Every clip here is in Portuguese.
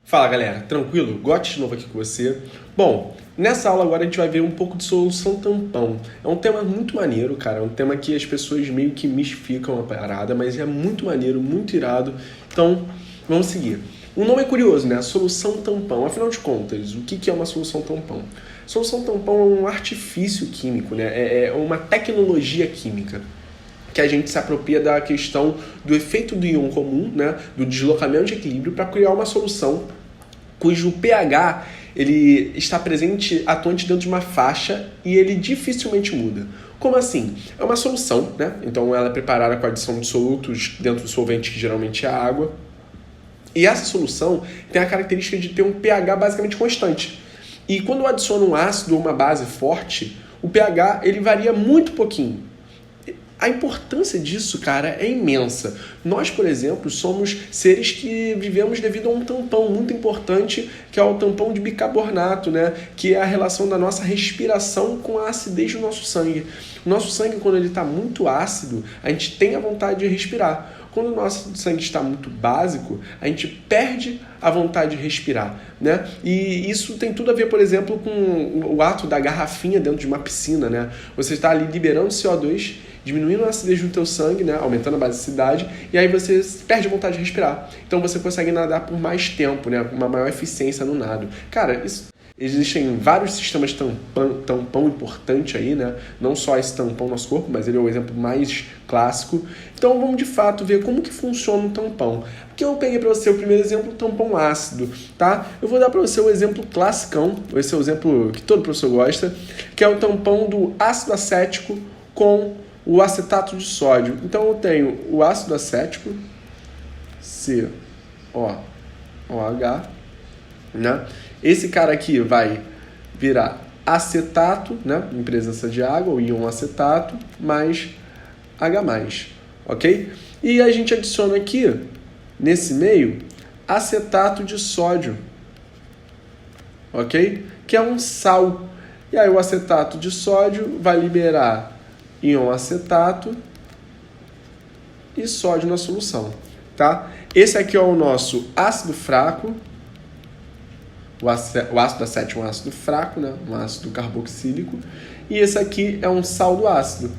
Fala galera, tranquilo? Gotti de novo aqui com você. Bom, nessa aula agora a gente vai ver um pouco de solução tampão. É um tema muito maneiro, cara, é um tema que as pessoas meio que mistificam a parada, mas é muito maneiro, muito irado. Então, vamos seguir. O nome é curioso, né? Solução tampão. Afinal de contas, o que é uma solução tampão? Solução tampão é um artifício químico, né? É uma tecnologia química que a gente se apropria da questão do efeito do íon comum, né, do deslocamento de equilíbrio, para criar uma solução cujo pH ele está presente, atuante dentro de uma faixa e ele dificilmente muda. Como assim? É uma solução, né? Então ela é preparada com a adição de solutos dentro do solvente, que geralmente é a água. E essa solução tem a característica de ter um pH basicamente constante. E quando eu adiciono um ácido ou uma base forte, o pH ele varia muito pouquinho. A importância disso, cara, é imensa. Nós, por exemplo, somos seres que vivemos devido a um tampão muito importante, que é o tampão de bicarbonato, né? Que é a relação da nossa respiração com a acidez do nosso sangue. O nosso sangue, quando ele está muito ácido, a gente tem a vontade de respirar. Quando o nosso sangue está muito básico, a gente perde a vontade de respirar, né? E isso tem tudo a ver, por exemplo, com o ato da garrafinha dentro de uma piscina, né? Você está ali liberando CO2, diminuindo a acidez do teu sangue, né? Aumentando a basicidade, e aí você perde a vontade de respirar. Então você consegue nadar por mais tempo, né? Com uma maior eficiência no nado. Cara, isso... Existem vários sistemas tampão importante aí, né? Não só esse tampão no nosso corpo, mas ele é o exemplo mais clássico. Então vamos de fato ver como que funciona um tampão. Aqui eu peguei para você o primeiro exemplo, o tampão ácido, tá? Eu vou dar para você o exemplo classicão, esse é o exemplo que todo professor gosta, que é o tampão do ácido acético com o acetato de sódio. Então eu tenho o ácido acético, COOH, né? Esse cara aqui vai virar acetato, né, em presença de água, o íon acetato, mais H+, ok? E a gente adiciona aqui, nesse meio, acetato de sódio, ok? Que é um sal. E aí o acetato de sódio vai liberar íon acetato e sódio na solução, tá? Esse aqui é o nosso ácido fraco. O ácido acético é um ácido fraco, né? Um ácido carboxílico. E esse aqui é um sal do ácido.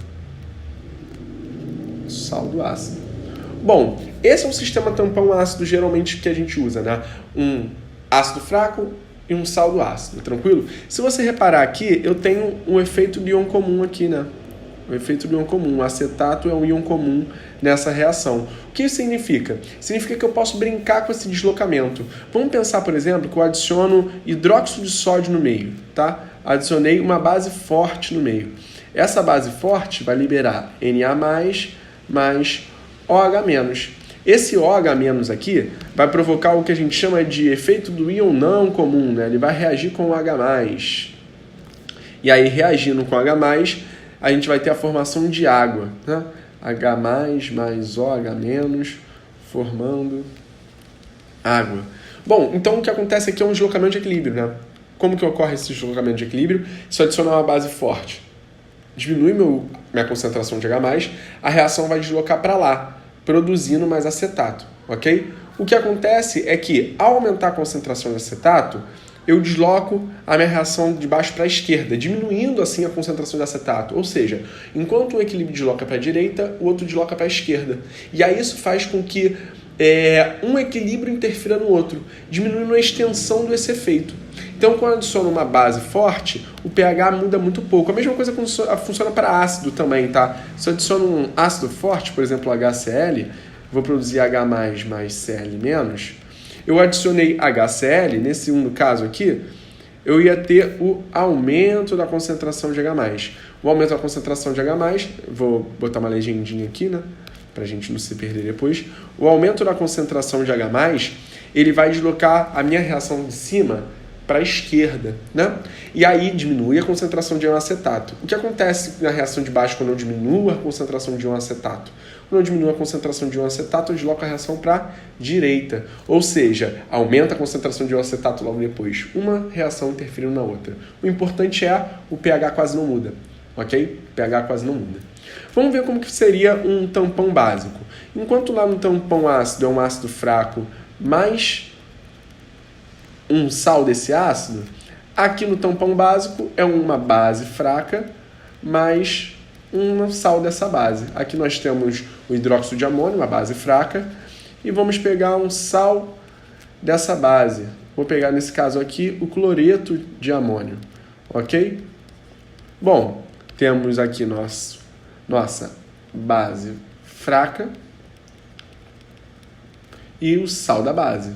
Sal do ácido. Bom, esse é um sistema tampão ácido geralmente que a gente usa, né? Um ácido fraco e um sal do ácido, tranquilo? Se você reparar aqui, eu tenho um efeito de íon comum aqui, né? O efeito de íon comum. O acetato é um íon comum nessa reação. O que isso significa? Significa que eu posso brincar com esse deslocamento. Vamos pensar, por exemplo, que eu adiciono hidróxido de sódio no meio, tá? Adicionei uma base forte no meio. Essa base forte vai liberar Na+, mais OH-. Esse OH- aqui vai provocar o que a gente chama de efeito do íon não comum, né? Ele vai reagir com o H+. E aí, reagindo com H+, a gente vai ter a formação de água, né? H+, mais OH-, formando água. Bom, então o que acontece aqui é um deslocamento de equilíbrio, né? Como que ocorre esse deslocamento de equilíbrio? Se eu adicionar uma base forte, diminui minha concentração de H+, a reação vai deslocar para lá, produzindo mais acetato, ok? O que acontece é que, ao aumentar a concentração de acetato, eu desloco a minha reação de baixo para a esquerda, diminuindo assim a concentração de acetato. Ou seja, enquanto um equilíbrio desloca para a direita, o outro desloca para a esquerda. E aí isso faz com que um equilíbrio interfira no outro, diminuindo a extensão desse efeito. Então, quando eu adiciono uma base forte, o pH muda muito pouco. A mesma coisa funciona para ácido também, tá? Se eu adiciono um ácido forte, por exemplo, HCl, vou produzir H+, mais Cl-. Eu adicionei HCl, nesse caso aqui, eu ia ter o aumento da concentração de H+. O aumento da concentração de H+, vou botar uma legendinha aqui, né, pra gente não se perder depois. O aumento da concentração de H+, ele vai deslocar a minha reação de cima para a esquerda, né? E aí diminui a concentração de íon acetato. O que acontece na reação de baixo quando eu diminuo a concentração de íon acetato? Quando eu diminuo a concentração de íon acetato, eu desloco a reação para a direita. Ou seja, aumenta a concentração de íon acetato logo depois. Uma reação interferindo na outra. O importante é o pH quase não muda, ok? O pH quase não muda. Vamos ver como que seria um tampão básico. Enquanto lá no tampão ácido é um ácido fraco mais um sal desse ácido, aqui no tampão básico é uma base fraca mais um sal dessa base. Aqui nós temos o hidróxido de amônio, uma base fraca, e vamos pegar um sal dessa base. Vou pegar nesse caso aqui o cloreto de amônio, ok? Bom, temos aqui nossa base fraca e o sal da base,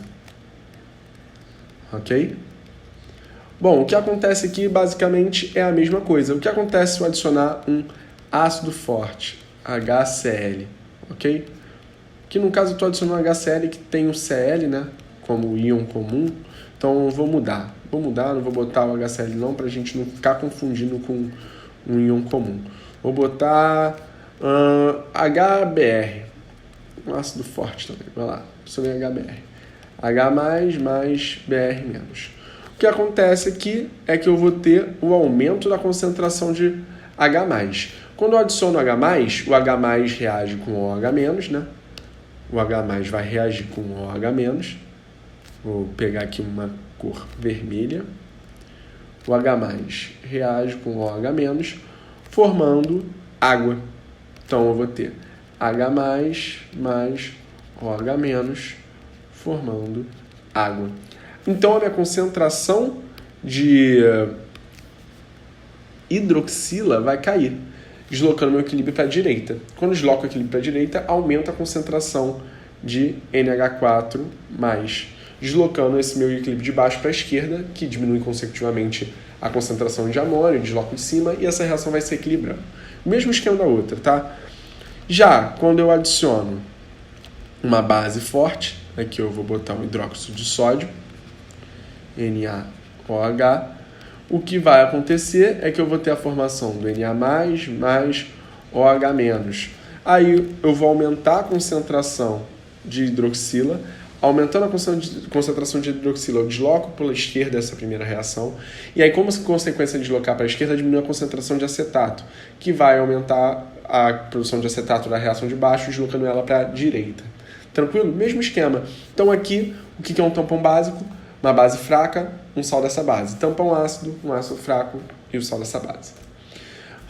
ok? Bom, o que acontece aqui basicamente é a mesma coisa. O que acontece se eu adicionar um ácido forte, HCl, ok? Que no caso eu estou adicionando HCl que tem o Cl, né, como íon comum, então eu vou mudar. Não vou botar o HCl não, para a gente não ficar confundindo com um íon comum. Vou botar HBr, um ácido forte também, vai lá, adicionei HBr. H+, mais Br-. O que acontece aqui é que eu vou ter o aumento da concentração de H+. Quando eu adiciono H+, o H+ reage com o OH-, né? O H+ vai reagir com o OH-. Vou pegar aqui uma cor vermelha. O H+ reage com o OH-, formando água. Então eu vou ter H+ mais OH- formando água. Então a minha concentração de hidroxila vai cair, deslocando meu equilíbrio para a direita. Quando desloco o equilíbrio para a direita, aumenta a concentração de NH4+, deslocando esse meu equilíbrio de baixo para a esquerda, que diminui consecutivamente a concentração de amônio, desloco em cima, e essa reação vai se equilibrando. O mesmo esquema da outra, tá? Já quando eu adiciono uma base forte, aqui eu vou botar um hidróxido de sódio, NaOH, o que vai acontecer é que eu vou ter a formação do Na+, mais OH-. Aí eu vou aumentar a concentração de hidroxila. Aumentando a concentração de hidroxila, eu desloco pela esquerda essa primeira reação. E aí, como consequência de deslocar para a esquerda, diminui a concentração de acetato, que vai aumentar a produção de acetato da reação de baixo, deslocando ela para a direita. Tranquilo? Mesmo esquema. Então aqui, o que é um tampão básico? Uma base fraca, um sal dessa base. Tampão ácido, um ácido fraco e o sal dessa base.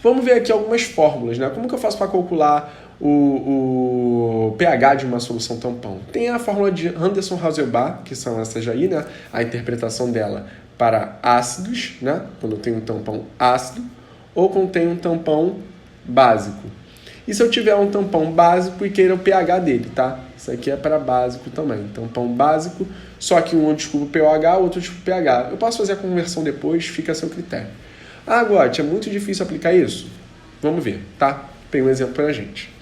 Vamos ver aqui algumas fórmulas, né? Como que eu faço para calcular o pH de uma solução tampão? Tem a fórmula de Anderson-Hasselbalch, que são essas aí, né? A interpretação dela para ácidos, né? Quando eu tenho um tampão ácido, ou quando tenho um tampão básico. E se eu tiver um tampão básico e queira o pH dele, tá? Isso aqui é para básico também. Tampão básico, só que um desculpa o pH, outro desculpa o pH. Eu posso fazer a conversão depois, fica a seu critério. Ah, Gotti, é muito difícil aplicar isso? Vamos ver, tá? Tem um exemplo pra gente.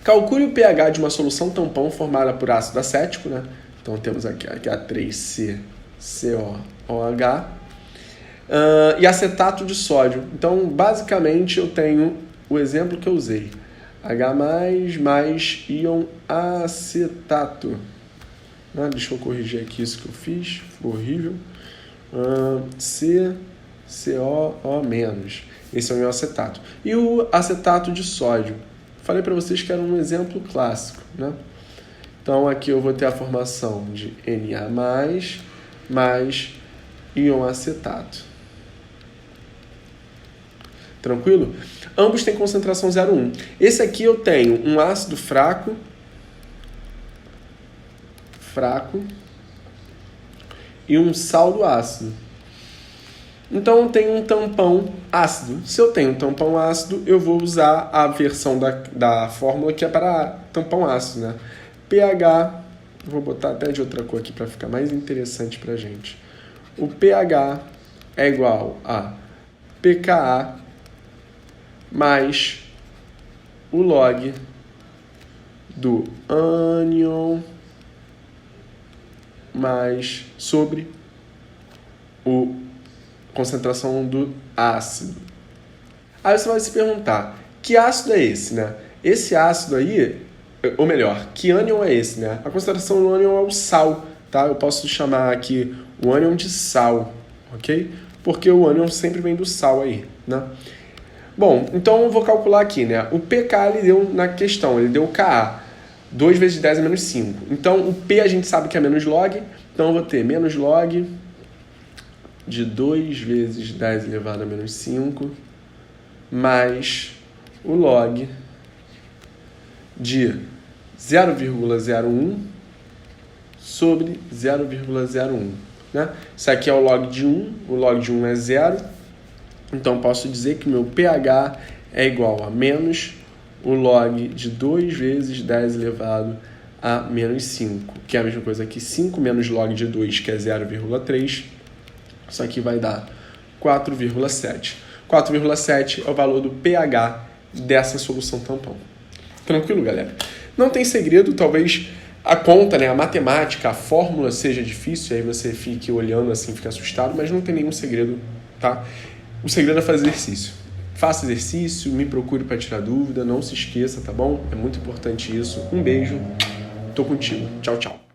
Calcule o pH de uma solução tampão formada por ácido acético, né? Então temos aqui H3COOH e acetato de sódio. Então, basicamente, eu tenho o exemplo que eu usei. H+, mais íon acetato. Deixa eu corrigir aqui isso que eu fiz. Ficou horrível. COO-. Esse é o íon acetato. E o acetato de sódio. Falei para vocês que era um exemplo clássico, né? Então, aqui eu vou ter a formação de Na+, mais íon acetato. Tranquilo? Ambos têm concentração 0,1. Esse aqui eu tenho um ácido fraco e um sal do ácido. Então eu tenho um tampão ácido. Se eu tenho um tampão ácido, eu vou usar a versão da fórmula que é para tampão ácido, né? pH, vou botar até de outra cor aqui para ficar mais interessante para a gente. O pH é igual a pKa mais o log do ânion mais sobre o concentração do ácido. Aí você vai se perguntar, que ácido é esse, né? Esse ácido aí, ou melhor, que ânion é esse, né? A concentração do ânion é o sal, tá? Eu posso chamar aqui o ânion de sal, ok? Porque o ânion sempre vem do sal aí, né? Bom, então eu vou calcular aqui, né? O pK ele deu na questão, ele deu Ka, 2 vezes 10 é menos 5. Então o P a gente sabe que é menos log, então eu vou ter menos log de 2 vezes 10 elevado a menos 5 mais o log de 0,01 sobre 0,01. Né? Isso aqui é o log de 1, o log de 1 é 0, então posso dizer que o meu pH é igual a menos o log de 2 vezes 10 elevado a menos 5, que é a mesma coisa que 5 menos log de 2, que é 0,3. Isso aqui vai dar 4,7. 4,7 é o valor do pH dessa solução tampão. Tranquilo, galera? Não tem segredo, talvez a conta, né, a matemática, a fórmula seja difícil, aí você fique olhando assim, fica assustado, mas não tem nenhum segredo, tá? O segredo é fazer exercício. Faça exercício, me procure para tirar dúvida, não se esqueça, tá bom? É muito importante isso. Um beijo, tô contigo. Tchau, tchau.